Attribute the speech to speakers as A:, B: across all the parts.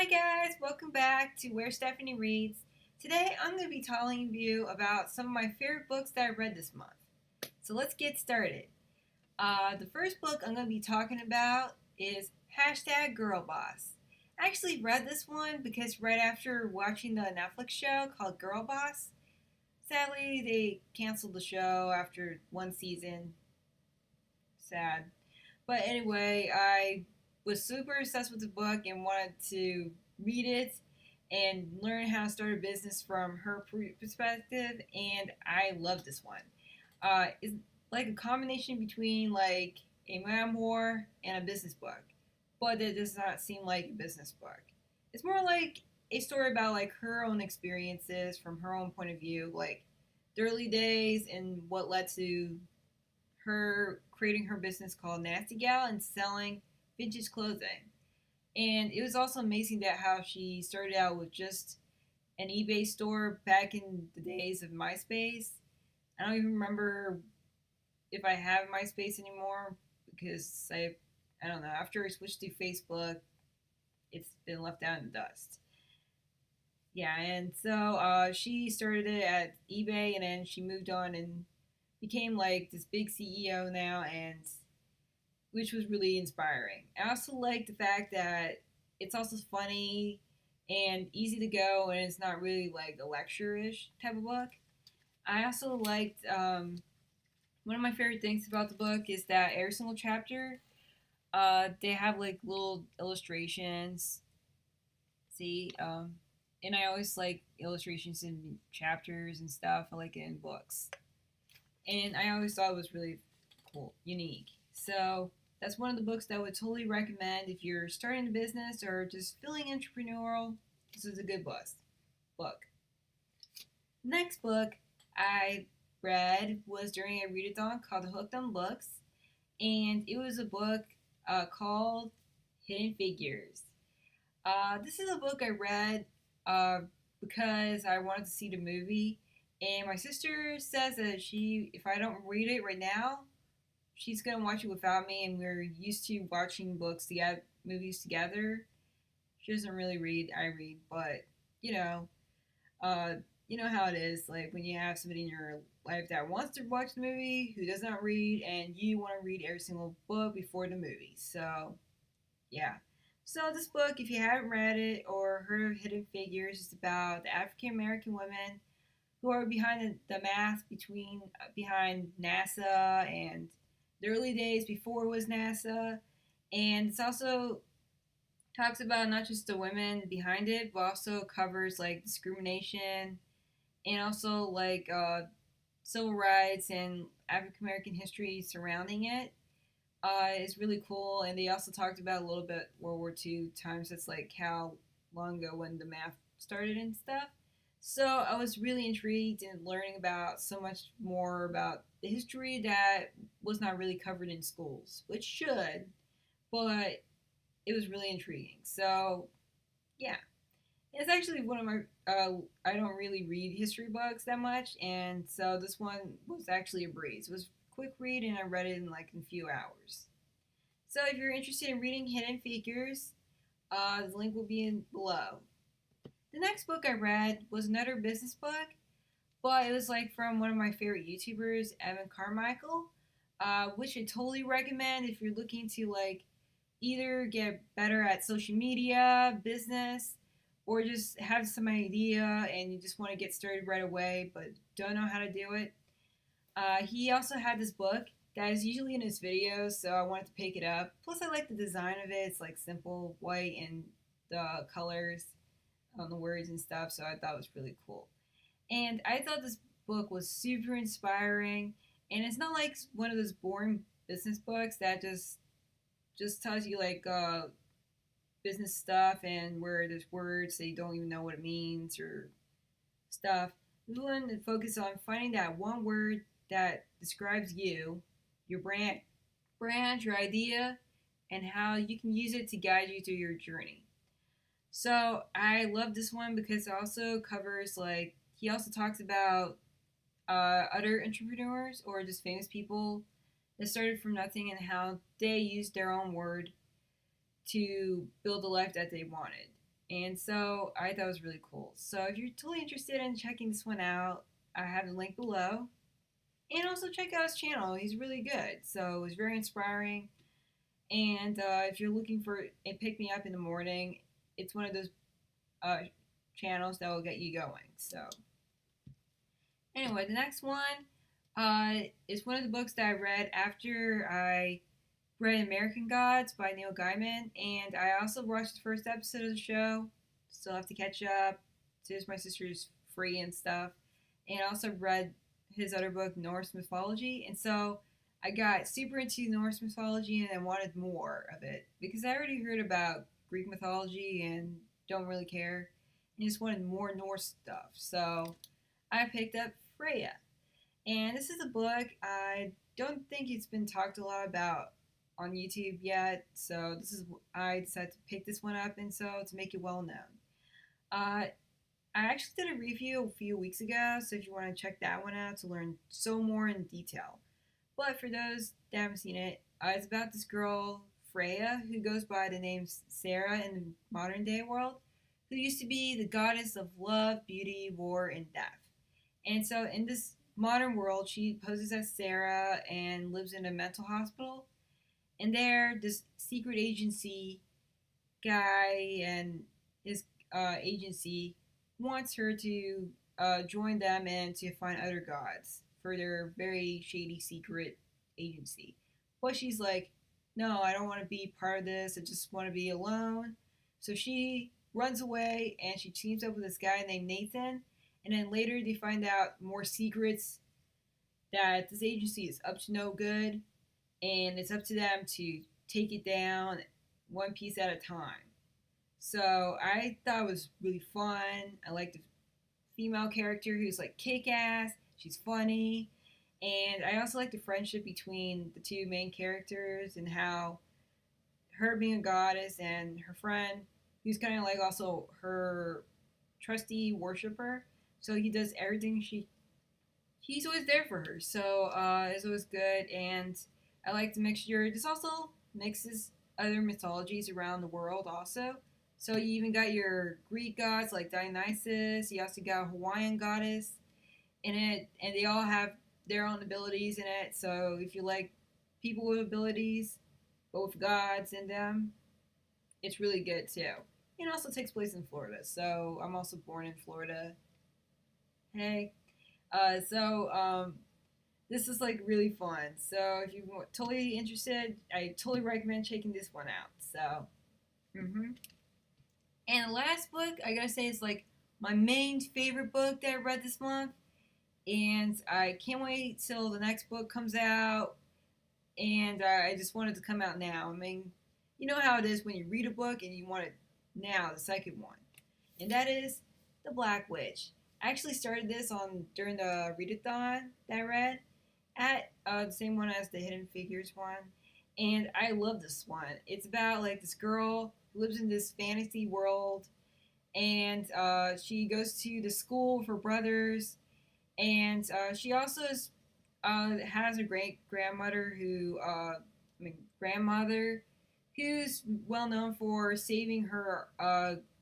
A: Hi guys, welcome back to Where Stephanie Reads. Today I'm going to be telling you about some of my favorite books that I read this month. So let's get started. The first book I'm going to be talking about is #Girlboss. I actually read this one because right after watching the Netflix show called Girlboss, sadly they canceled the show after one season. Sad. But anyway, I was super obsessed with the book and wanted to read it and learn how to start a business from her perspective, and I love this one. It's like a combination between like a memoir and a business book, but it does not seem like a business book. It's more like a story about like her own experiences from her own point of view, like the early days and what led to her creating her business called Nasty Gal and selling vintage clothing. And it was also amazing that how she started out with just an eBay store back in the days of MySpace. I don't even remember if I have MySpace anymore because I don't know, after I switched to Facebook, it's been left out in the dust. Yeah, and so she started it at eBay and then she moved on and became like this big CEO now, and which was really inspiring. I also like the fact that it's also funny and easy to go, and it's not really like a lecture-ish type of book. I also liked one of my favorite things about the book is that every single chapter, they have like little illustrations. See, and I always like illustrations in chapters and stuff. I like it in books, and I always thought it was really cool, unique. So that's one of the books that I would totally recommend if you're starting a business or just feeling entrepreneurial. This is a good book. Next book I read was during a readathon called Hooked on Books, and it was a book called Hidden Figures. This is a book I read uh, because I wanted to see the movie, and my sister says that if I don't read it right now, she's gonna watch it without me, and we're used to watching books together, movies together. She doesn't really read; I read, but you know, uh, you know how it is. Like when you have somebody in your life that wants to watch the movie who does not read, and you want to read every single book before the movie. So yeah. So this book, if you haven't read it or heard of Hidden Figures, is about the African American women who are behind the math behind NASA and the early days before it was NASA. And it's also talks about not just the women behind it, but also covers like discrimination and also like civil rights and African American history surrounding it. Is really cool, and they also talked about a little bit World War II times. That's like how long ago when the math started and stuff. So I was really intrigued in learning about so much more about the history that was not really covered in schools, which should, but it was really intriguing. So yeah, it's actually one of my. I don't really read history books that much, and so this one was actually a breeze. It was a quick read, and I read it in like a few hours. So if you're interested in reading Hidden Figures, the link will be in below. The next book I read was another business book, but it was like from one of my favorite YouTubers, Evan Carmichael, which I totally recommend if you're looking to like either get better at social media, business, or just have some idea and you just want to get started right away but don't know how to do it. He also had this book that is usually in his videos, so I wanted to pick it up. Plus, I like the design of it. It's like simple white and the colors on the words and stuff, so I thought it was really cool. And I thought this book was super inspiring, and it's not like one of those boring business books that just tells you like business stuff and where there's words they don't even know what it means or stuff. We want to focus on finding that one word that describes you, your brand, your idea, and how you can use it to guide you through your journey. So I love this one because it also covers like he also talks about other entrepreneurs or just famous people that started from nothing and how they used their own word to build the life that they wanted. And so I thought it was really cool. So if you're totally interested in checking this one out, I have the link below. And also check out his channel. He's really good. So it's very inspiring. And if you're looking for a pick me up in the morning, it's one of those uh, channels that will get you going. So anyway, the next one is one of the books that I read after I read American Gods by Neil Gaiman, and I also watched the first episode of the show. Still have to catch up. Since my sister's free and stuff, and I also read his other book, Norse mythology, and so I got super into Norse mythology and I wanted more of it because I already heard about Greek mythology and don't really care, and just wanted more Norse stuff. So I picked up Freya, and this is a book I don't think it's been talked a lot about on YouTube yet. So this is I decided to pick this one up, and so to make it well known. Uh, I actually did a review a few weeks ago, so if you want to check that one out to learn so more in detail. But for those that haven't seen it, it's about this girl Freya who goes by the name Sarah in the modern day world, who used to be the goddess of love, beauty, war, and death. And so in this modern world, she poses as Sarah and lives in a mental hospital. And there, this secret agency guy and his agency wants her to join them and to find other gods for their very shady secret agency. But she's like, no, I don't want to be part of this. I just want to be alone. So she runs away and she teams up with this guy named Nathan. And then later they find out more secrets that this agency is up to no good and it's up to them to take it down one piece at a time. So I thought it was really fun. I liked the female character who's like kick ass, she's funny, and I also like the friendship between the two main characters and how her being a goddess and her friend, who's kind of like also her trusty worshiper. So he does everything he's always there for her. So it's always good, and I like the mixture. This also mixes other mythologies around the world also. So you even got your Greek gods like Dionysus. You also got a Hawaiian goddess in it, and they all have their own abilities in it. So if you like people with abilities, but with gods in them, it's really good too. It also takes place in Florida, so I'm also born in Florida. Hey, this is like really fun. So if you're totally interested, I totally recommend checking this one out. So, and the last book I gotta say is like my main favorite book that I read this month, and I can't wait till the next book comes out. And I just wanted to come out now. I mean, you know how it is when you read a book and you want it now, the second one, and that is The Black Witch. I actually started this on during the readathon that I read at the same one as the Hidden Figures one, and I love this one. It's about like this girl who lives in this fantasy world, and she goes to the school with her brothers, and she also has a great grandmother grandmother who's well known for saving her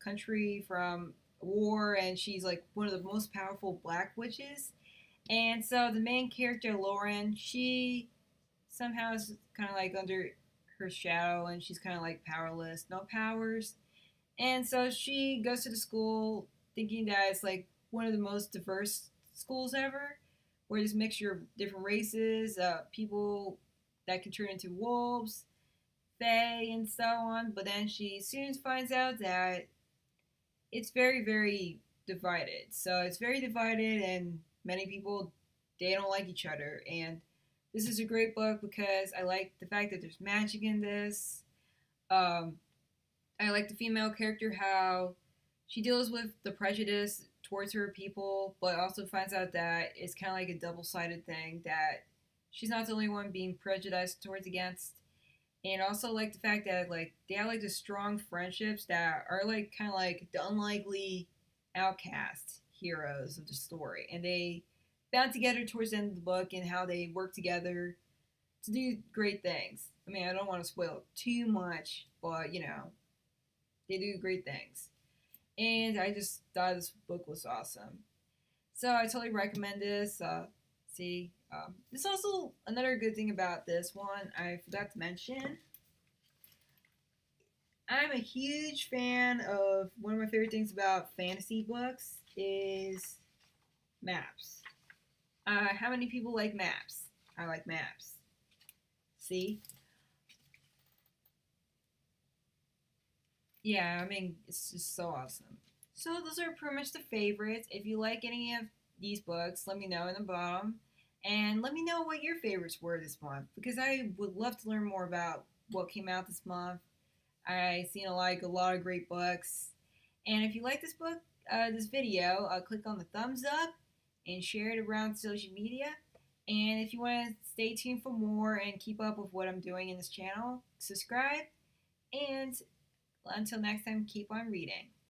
A: country from war, and she's like one of the most powerful black witches. And so the main character, Lauren, she somehow is kind of like under her shadow and she's kind of like powerless, no powers. And so she goes to the school thinking that it's like one of the most diverse schools ever, where there's a mixture of different races, people that can turn into wolves, fae, and so on. But then she soon finds out that it's very, very divided. So it's very divided, and many people they don't like each other. And this is a great book because I like the fact that there's magic in this. Um, I like the female character how she deals with the prejudice towards her people, but also finds out that it's kind of like a double-sided thing that she's not the only one being prejudiced towards against. And also like the fact that like they have like the strong friendships that are like kind of like the unlikely outcast heroes of the story, and they bound together towards the end of the book and how they work together to do great things. I mean, I don't want to spoil too much, but you know, they do great things. and I just thought this book was awesome. So I totally recommend this. There's also another good thing about this one I forgot to mention. I'm a huge fan of one of my favorite things about fantasy books is maps. How many people like maps? I like maps. See? Yeah, I mean, it's just so awesome. So those are pretty much the favorites. If you like any of these books, let me know in the bottom. And let me know what your favorites were this month because I would love to learn more about what came out this month. I seen a lot of great books. And if you like this book, this video, click on the thumbs up and share it around social media. And if you want to stay tuned for more and keep up with what I'm doing in this channel, subscribe. And until next time, keep on reading.